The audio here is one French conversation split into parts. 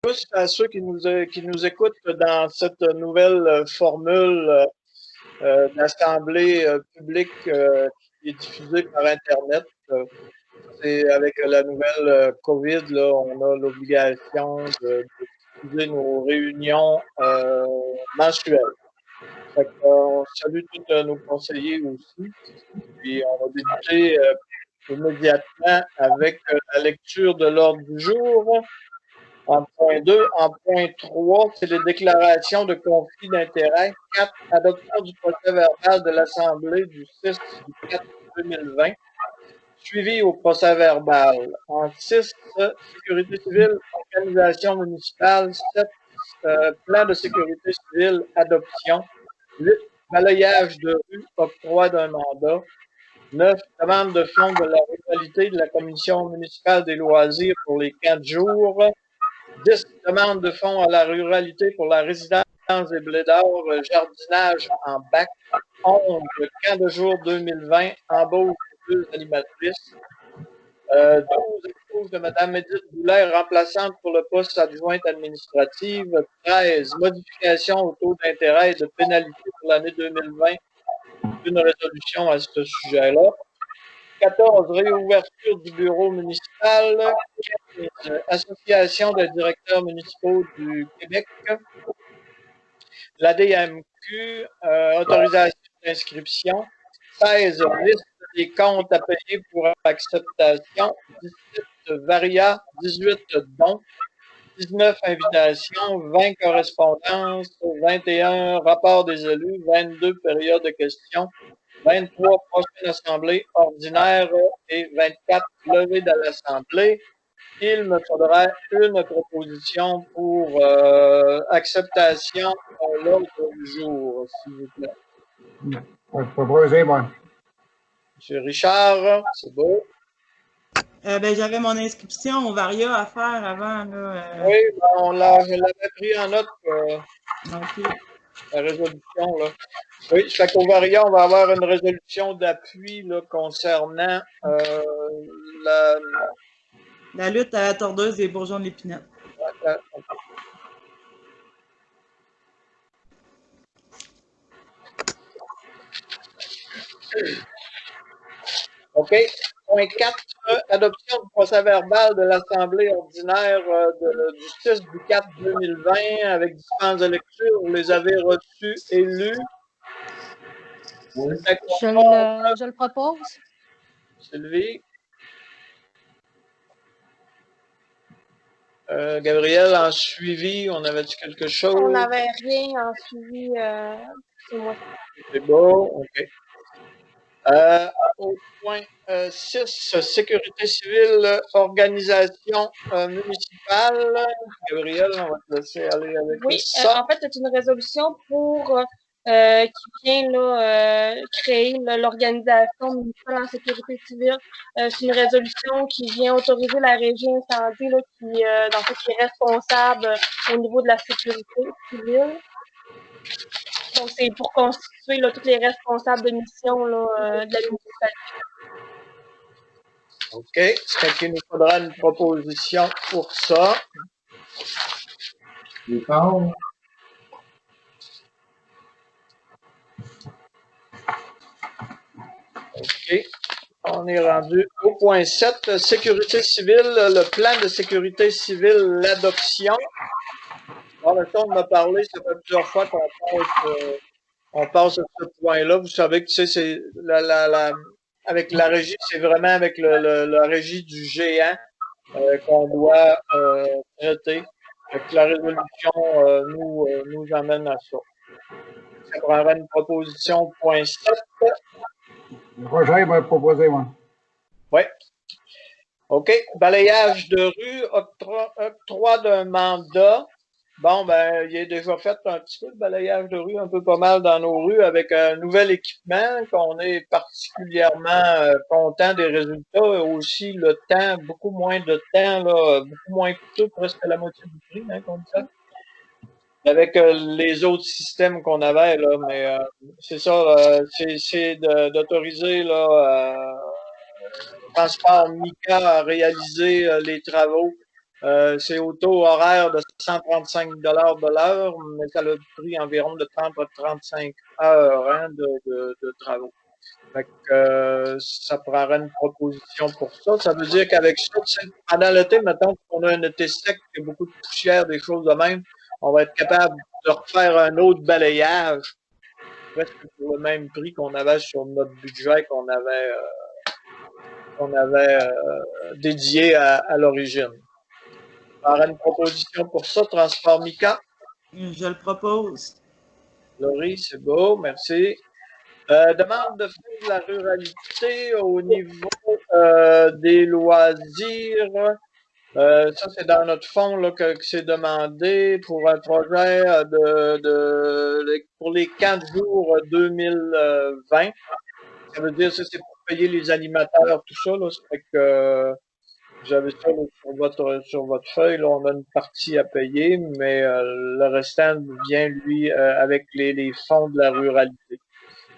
tous à ceux qui nous écoutent dans cette nouvelle formule d'assemblée publique qui est diffusée par Internet. C'est avec la nouvelle COVID, là, on a l'obligation de diffuser nos réunions mensuelles. Fait on salue tous nos conseillers aussi. Puis on va débuter immédiatement avec la lecture de l'ordre du jour. En point 2, en point 3, c'est les déclarations de conflit d'intérêts. 4, adoption du procès-verbal de l'Assemblée du 6 du 4 2020, suivi au procès-verbal. En 6, sécurité civile, organisation municipale. 7, plan de sécurité civile, adoption. 8, balayage de rue, octroi d'un mandat. 9, demande de fonds de la ruralité de la Commission municipale des loisirs pour les 4 jours. 10, demande de fonds à la ruralité pour la résidence des blés d'or, jardinage en bac. 11, camp de jour 2020, embauche de 2 animatrices. 12, épouses de Mme Edith Boulet, remplaçante pour le poste adjointe administrative. 13, modification au taux d'intérêt et de pénalité pour l'année 2020. Une résolution à ce sujet-là. 14, réouverture du bureau municipal. 15, Association des directeurs municipaux du Québec. L'ADMQ, autorisation d'inscription. 16, liste des comptes à payer pour acceptation. 17, varia. 18, dons. 19, invitations. 20, correspondances. 21, rapport des élus. 22, période de questions. 23, prochaine assemblée ordinaire. Et 24, levée de l'assemblée. Il me faudra une proposition pour acceptation à l'ordre du jour, s'il vous plaît. Proposé, moi. Monsieur Richard, c'est beau. J'avais mon inscription au Varia à faire avant. Là, Oui, je l'avais pris en note, okay. La résolution. Là. Oui, fait qu'au Varia, on va avoir une résolution d'appui là, concernant la lutte à la tordeuse des bourgeons de l'épinette. OK. Point 4, adoption du procès-verbal de l'Assemblée ordinaire du 6 du 4 2020 avec dispense de lecture. Vous les avez reçus et lus. Oui. Je le propose. Sylvie. Gabriel, en suivi, on avait-tu quelque chose? On n'avait rien en suivi. C'est moi. C'est beau, OK. Au point 6, sécurité civile, organisation municipale. Gabriel, on va te laisser aller avec ça. En fait, c'est une résolution pour qui vient là, créer l'organisation municipale en sécurité civile. C'est une résolution qui vient autoriser la régie incendie là, qui est responsable au niveau de la sécurité civile. Donc, c'est pour constituer là, tous les responsables de mission là, de la municipalité. OK. C'est qu'il nous faudra une proposition pour ça. OK. On est rendu au point 7, sécurité civile, le plan de sécurité civile, l'adoption. Bon, le temps on m'a parlé, ça fait plusieurs fois qu'on passe à ce point-là. Vous savez que c'est avec la régie, c'est vraiment avec la régie du géant qu'on doit traiter. Avec la résolution nous amène à ça. Ça prendra une proposition point 7. Roger va proposer, moi. Oui. OK. Balayage de rue, octroi d'un mandat. Bon, ben, il est déjà fait un petit peu de balayage de rue, un peu pas mal dans nos rues avec un nouvel équipement qu'on est particulièrement content des résultats. Aussi, le temps, beaucoup moins de temps, là, beaucoup moins coûteux, presque la moitié du prix, hein, comme ça. Avec les autres systèmes qu'on avait, là, mais c'est ça, c'est d'autoriser, là, Transport Mica à réaliser les travaux C'est au taux horaire de 135 de l'heure, mais ça a pris environ de 30 à 35 heures hein, de travaux. Fait que, ça prendrait une proposition pour ça. Ça veut dire qu'avec ça, pendant l'été, mettons qu'on a un été sec, qu'il y a beaucoup de poussière, des choses de même, on va être capable de refaire un autre balayage, presque pour le même prix qu'on avait sur notre budget qu'on avait dédié à l'origine. Alors, une proposition pour ça, Transport Mica. Je le propose. Laurie, c'est beau, merci. Demande de fonds de la ruralité au niveau des loisirs. Ça, c'est dans notre fonds là, que c'est demandé pour un projet pour les 4 jours 2020. Ça veut dire que c'est pour payer les animateurs, tout ça. Là. Ça fait que vous avez ça là, sur votre feuille. Là, on a une partie à payer, mais le restant vient, lui, avec les fonds de la ruralité.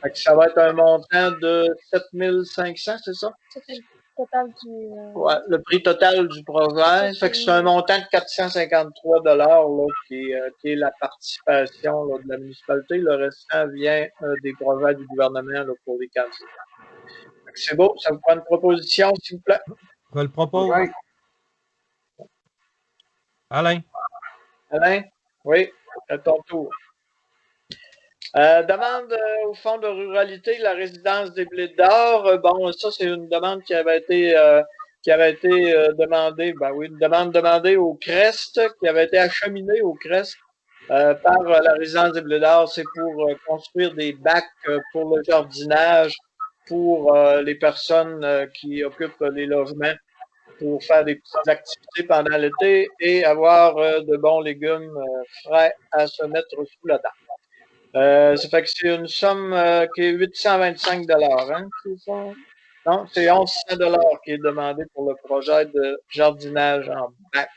Fait que ça va être un montant de 7500, c'est ça? C'est le total du. Ouais, le prix total du projet. Fait que c'est un montant de 453 là, qui est la participation là, de la municipalité. Le restant vient des projets du gouvernement là, pour les candidats. C'est beau, ça vous prend une proposition, s'il vous plaît? Je le propose. Roger. Alain. Alain? Oui, à ton tour. Demande au Fonds de ruralité la résidence des Blés d'Or. Bon, ça, c'est une demande qui avait été demandée, ben oui, une demande demandée au CREST, qui avait été acheminée au CREST par la résidence des Blés d'Or. C'est pour construire des bacs pour le jardinage, pour les personnes qui occupent les logements, pour faire des petites activités pendant l'été et avoir de bons légumes frais à se mettre sous la dent. Ça fait que c'est une somme qui est 825 hein, c'est ça? Non, c'est 1100 qui est demandé pour le projet de jardinage en bac.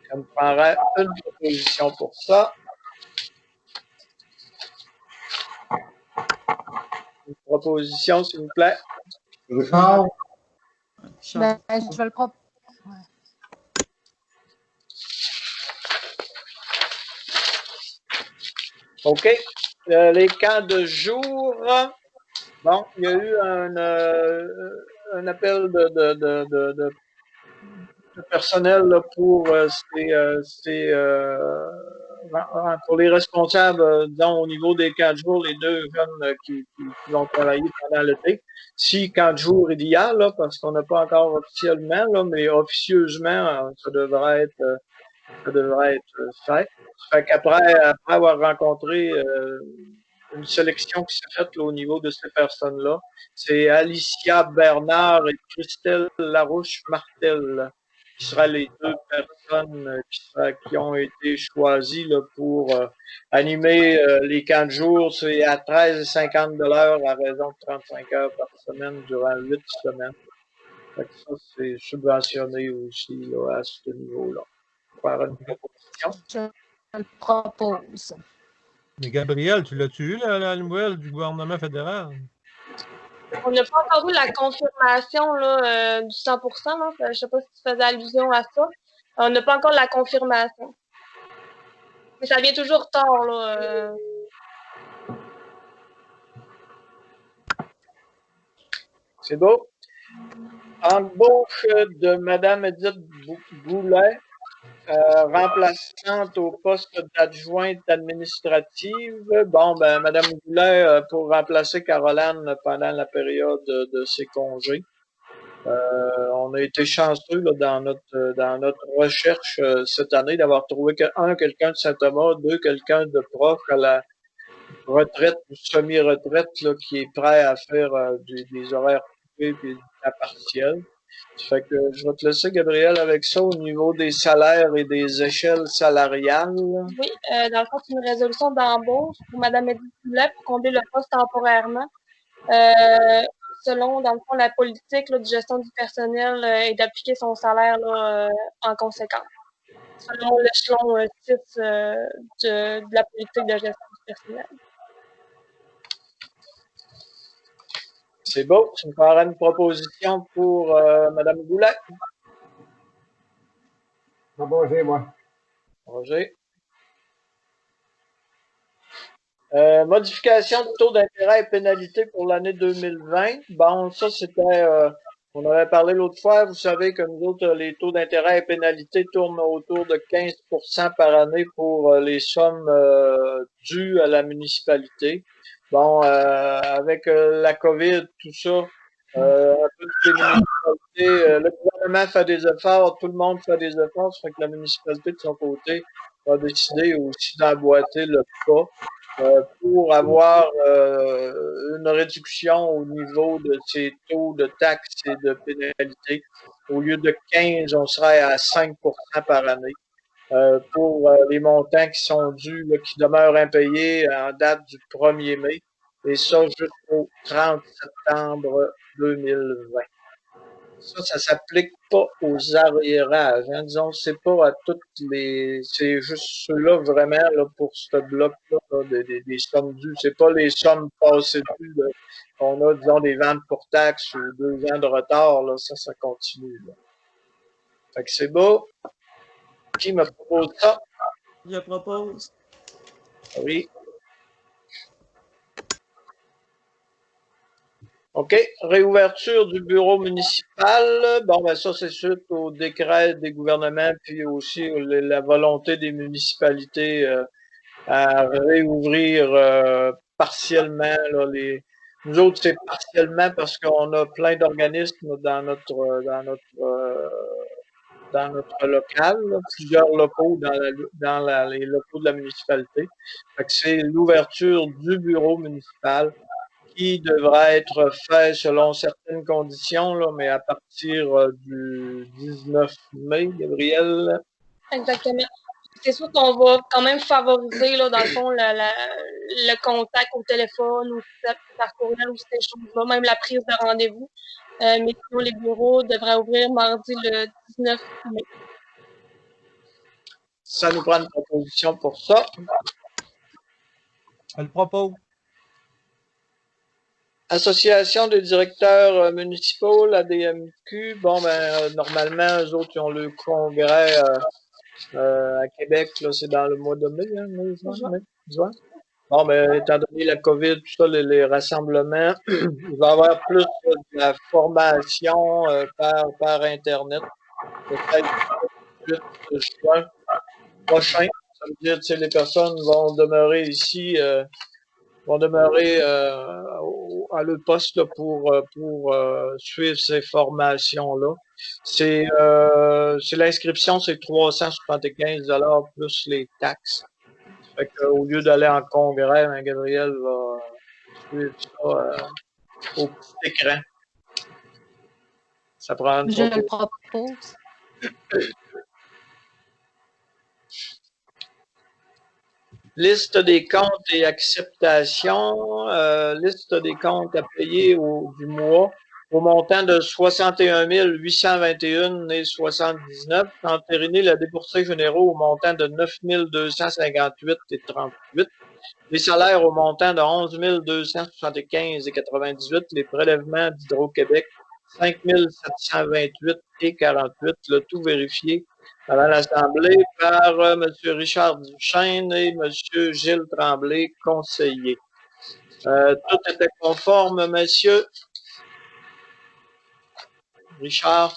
Ça me prendrait une proposition pour ça. Une proposition, s'il vous plaît. Richard. Charles. Je vais le proposer. OK. Les camps de jour. Bon, il y a eu un appel de personnel là, pour pour les responsables, disons, au niveau des 4 jours, les 2 jeunes qui vont travailler pendant l'été. Si 4 jours il y a, là, parce qu'on n'a pas encore officiellement, là, mais officieusement, ça devrait être fait. Ça fait qu'après avoir rencontré une sélection qui s'est faite là, au niveau de ces personnes-là, c'est Alicia Bernard et Christelle Larouche-Martel qui seraient les 2 personnes qui ont été choisies là, pour animer les 4 jours. C'est à 13,50 à raison de 35 heures par semaine durant 8 semaines. Fait que ça, c'est subventionné aussi là, à ce niveau-là. Faire une proposition. Je le propose. Mais Gabriel, tu l'as-tu eu, la nouvelle du gouvernement fédéral? On n'a pas encore eu la confirmation là, du 100%. Là. Je ne sais pas si tu faisais allusion à ça. On n'a pas encore la confirmation. Mais ça vient toujours tard. Là, C'est beau. Embauche de Mme Edith Goulet, remplaçante au poste d'adjointe administrative. Bon, ben, Mme Goulet, pour remplacer Caroline pendant la période de ses congés. On a été chanceux là, dans notre recherche cette année d'avoir trouvé quelqu'un de Saint-Thomas, 2, quelqu'un de proche à la retraite ou semi-retraite là, qui est prêt à faire des horaires coupés et à partiel. Ça fait que je vais te laisser, Gabriel, avec ça au niveau des salaires et des échelles salariales. Oui, dans le fond, c'est une résolution d'embauche pour Mme Edith Goulet pour combler le poste temporairement. Selon, dans le fond, la politique là, de gestion du personnel et d'appliquer son salaire là, en conséquence. Selon l'échelon 6 de la politique de gestion du personnel. C'est beau. Tu me feras une proposition pour Mme Goulet. Proposé, moi. Roger. Modification du taux d'intérêt et pénalité pour l'année 2020. Bon, ça, c'était, on avait parlé l'autre fois. Vous savez que nous autres, les taux d'intérêt et pénalité tournent autour de 15% par année pour les sommes dues à la municipalité. Bon, avec la COVID, tout ça, un peu toutes les municipalités, le gouvernement fait des efforts, tout le monde fait des efforts, ça fait que la municipalité, de son côté, a décidé aussi d'emboîter le pas. Pour avoir une réduction au niveau de ces taux de taxes et de pénalités. Au lieu de 15, on serait à 5% par année. Pour les montants qui sont dus, là, qui demeurent impayés en date du 1er mai, et ça jusqu'au 30 septembre 2020. Ça s'applique pas aux arriérages. Hein. Disons, c'est pas à toutes les. C'est juste ceux-là vraiment là, pour ce bloc-là là, des sommes dues. C'est pas les sommes passées dues qu'on a, disons, des ventes pour taxes ou 2 ans de retard. Là, ça continue. Là. Fait que c'est beau. Qui me propose ça? Je propose. Oui. OK. Réouverture du bureau municipal. Bon, ben ça, c'est suite au décret des gouvernements, puis aussi la volonté des municipalités à réouvrir partiellement. Là, nous autres, c'est partiellement parce qu'on a plein d'organismes dans notre local, là, plusieurs locaux dans les locaux de la municipalité. Fait que c'est l'ouverture du bureau municipal qui devra être fait selon certaines conditions, là, mais à partir du 19 mai, Gabriel. Exactement. C'est sûr qu'on va quand même favoriser, là, dans le fond, le contact au téléphone ou par courriel ou ces choses-là, même la prise de rendez-vous. Mais sinon, les bureaux devraient ouvrir mardi le 19 mai. Ça nous prend une proposition pour ça. Elle propose. Association des directeurs municipaux, la DMQ, bon, ben, normalement, eux autres, ils ont le congrès à Québec, là, c'est dans le mois de mai, hein, juin. Bon, ben, étant donné la COVID, tout ça, les rassemblements, il va y avoir plus de la formation par Internet, peut-être le 8 juin prochain. Ça veut dire, tu sais, les personnes vont demeurer ici, vont demeurer à le poste là, pour suivre ces formations-là. C'est l'inscription, c'est 375 $ plus les taxes. Fait qu'au lieu d'aller en congrès, ben, Gabriel va suivre ça au petit écran. Ça prend une Je photo. le propose. Liste des comptes et acceptations. Liste des comptes à payer du mois au montant de 61 821,79 $. Entériner le déboursé généraux au montant de 9 258,38 $. Les salaires au montant de 11 275,98 $. Les prélèvements d'Hydro-Québec, 5 728,48 $. Le tout vérifié avant l'Assemblée par M. Richard Duchesne et M. Gilles Tremblay, conseiller. Tout était conforme, monsieur. Richard.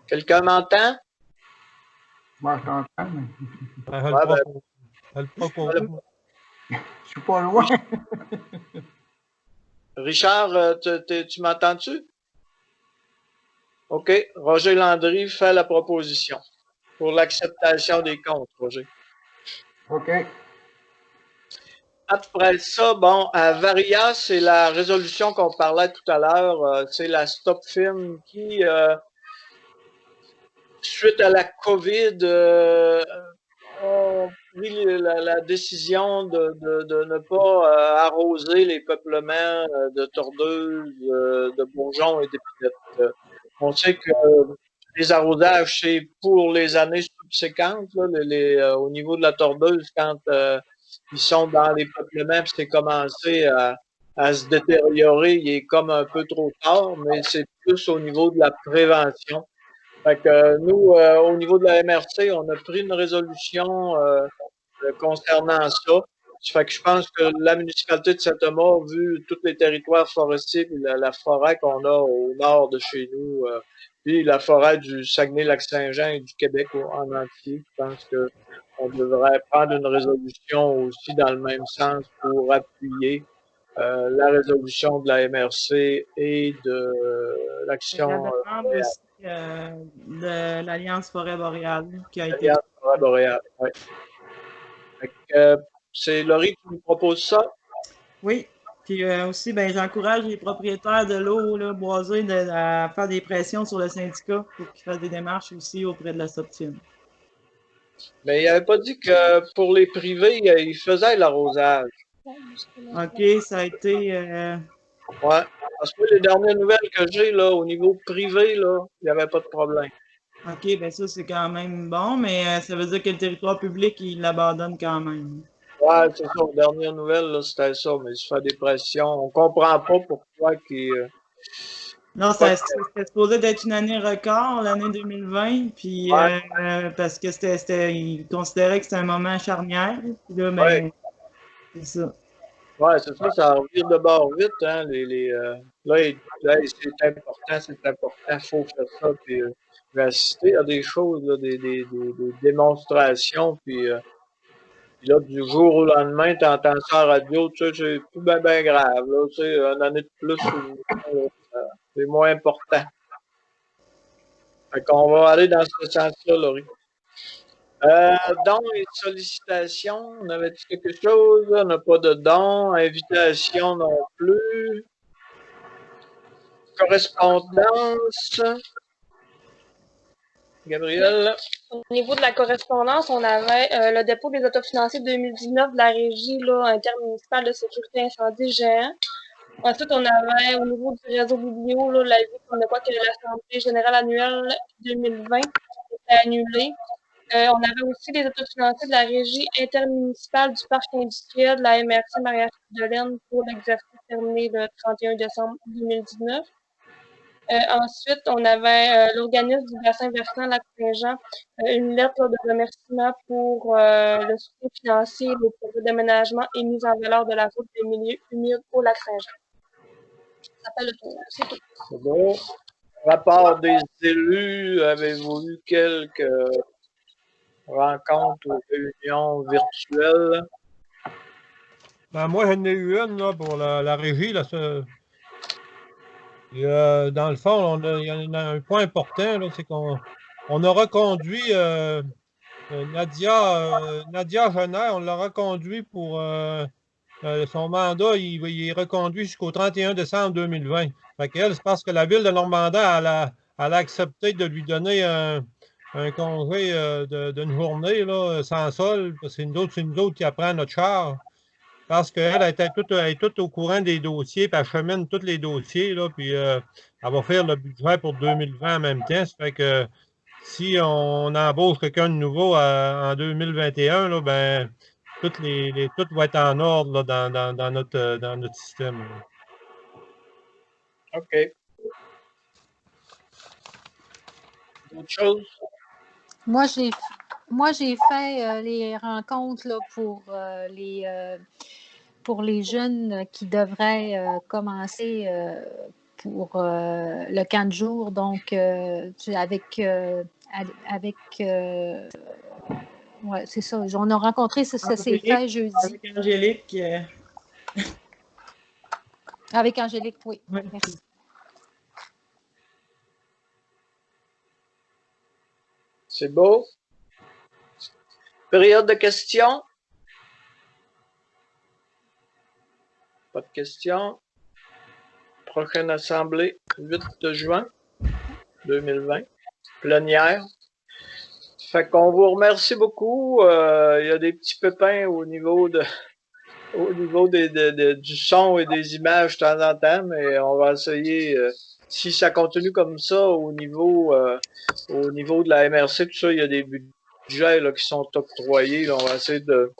Quelqu'un m'entend? Moi, je t'entends, mais Elle propose. je suis pas loin. Richard, tu m'entends-tu? OK. Roger Landry fait la proposition pour l'acceptation des comptes, Roger. OK. Après ça, bon, à Varia, c'est la résolution qu'on parlait tout à l'heure. C'est la Stop Film qui, suite à la COVID, ont pris la décision de ne pas arroser les peuplements de tordeuses, de bourgeons et d'épinettes. On sait que les arrosages, c'est pour les années subséquentes, là, au niveau de la tordeuse, quand ils sont dans les peuplements, puis c'est commencé à se détériorer, il est comme un peu trop tard, mais c'est plus au niveau de la prévention. Fait que nous, au niveau de la MRC, on a pris une résolution concernant ça. Ça fait que je pense que la municipalité de Saint-Thomas, vu tous les territoires forestiers et la forêt qu'on a au nord de chez nous, puis la forêt du Saguenay-Lac-Saint-Jean et du Québec en entier, je pense que on devrait prendre une résolution aussi dans le même sens pour appuyer la résolution de la MRC et de La l'action demande aussi de l'Alliance Forêt Boréale qui a été. Alliance Forêt Boréale. Ouais. Fait que, c'est Laurie qui nous propose ça. Oui. Puis aussi, ben, j'encourage les propriétaires de l'eau boisée à faire des pressions sur le syndicat pour qu'ils fassent des démarches aussi auprès de la SOPTIM. Mais il n'avait pas dit que pour les privés, il faisait l'arrosage. OK, ça a été. Ouais. Parce que les dernières nouvelles que j'ai, là, au niveau privé, là, il n'y avait pas de problème. OK, ben ça, c'est quand même bon, mais ça veut dire que le territoire public, il l'abandonne quand même. Ouais, c'est ça. Aux dernières nouvelles, là, c'était ça. Mais il se fait des pressions. On comprend pas pourquoi qu'il. Non, c'était supposé d'être une année record, l'année 2020, puis parce que ils considéraient que c'était un moment charnière. Puis là, ben, c'est ça. Ouais, c'est ça, ça revient de bord vite, hein. Là, c'est important, il faut faire ça. Puis, je vais assister à des choses, là, des démonstrations, puis là, du jour au lendemain, tu entends ça à la radio, tu sais, c'est plus ben grave, là, tu sais, une année de plus, c'est moins important. Fait qu'on va aller dans ce sens-là, Laurie. Dons et sollicitations, on avait dit quelque chose, on n'a pas de dons, invitation non plus. Correspondance. Gabriel. Au niveau de la correspondance, on avait le dépôt des autofinanciers 2019 de la Régie intermunicipale de sécurité incendie géant. Ensuite, on avait au niveau du réseau biblio, l'avis comme de quoi que l'Assemblée générale annuelle 2020 était annulée. On avait aussi les autofinanciers de la Régie intermunicipale du parc industriel de la MRC Maria-Madeleine pour l'exercice terminé le 31 décembre 2019. Ensuite, on avait l'organisme du bassin versant Lac-Saint-Jean, une lettre de remerciement pour le soutien financier au projet d'aménagement et mise en valeur de la route des milieux humides au Lac-Saint-Jean. Ça s'appelle le tour. C'est tout. C'est bon. Rapport des élus, avez-vous eu quelques rencontres ou réunions virtuelles? Ben, moi, j'en ai eu une là, pour la régie. Là, et, dans le fond, il y en a un point important, c'est qu'on a reconduit Nadia Genère, on l'a reconduit pour son mandat, il est reconduit jusqu'au 31 décembre 2020. Fait qu'elle, c'est parce que la ville de Normandin, elle a accepté de lui donner un congé d'une journée là, sans sol, parce que c'est nous autres qui apprend notre char. Parce qu'elle est toute au courant des dossiers, puis elle chemine tous les dossiers, là, puis elle va faire le budget pour 2020 en même temps. Ça fait que si on embauche quelqu'un de nouveau en 2021, là, ben, tout va être en ordre là, dans notre système. Là. OK. Autre chose? Moi, j'ai fait les rencontres là, pour les jeunes qui devraient commencer pour le 15 jours. Donc, ouais, c'est ça. On a rencontré, ça s'est fait jeudi. Avec Angélique. Avec Angélique, oui. Ouais. Merci. C'est beau. Période de questions? Pas de questions. Prochaine assemblée, 8 juin 2020. Plénière. Fait qu'on vous remercie beaucoup. Il y a des petits pépins au niveau de au niveau du son et des images de temps en temps, mais on va essayer, si ça continue comme ça au niveau de la MRC, tout ça, il y a des budgets là, qui sont octroyés. Là, on va essayer de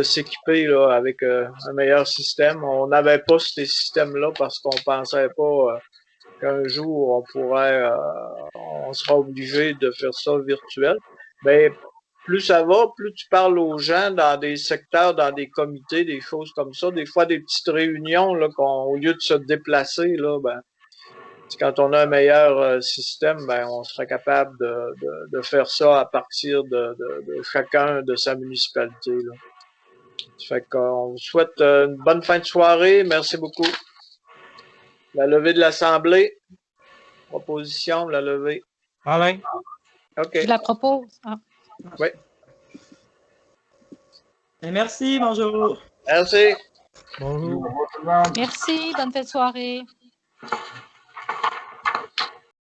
s'équiper là, avec un meilleur système. On n'avait pas ces systèmes-là parce qu'on pensait pas qu'un jour on sera obligé de faire ça virtuel. Mais plus ça va, plus tu parles aux gens dans des secteurs, dans des comités, des choses comme ça. Des fois, des petites réunions, là, au lieu de se déplacer, là, ben, quand on a un meilleur système, ben, on serait capable de faire ça à partir de chacun de sa municipalité. Là. Fait qu'on vous souhaite une bonne fin de soirée. Merci beaucoup. La levée de l'Assemblée. Proposition, la levée. Alain? OK. Je la propose. Ah. Oui. Merci, bonjour. Merci. Bonjour. Au revoir tout le monde. Merci, bonne fin de soirée.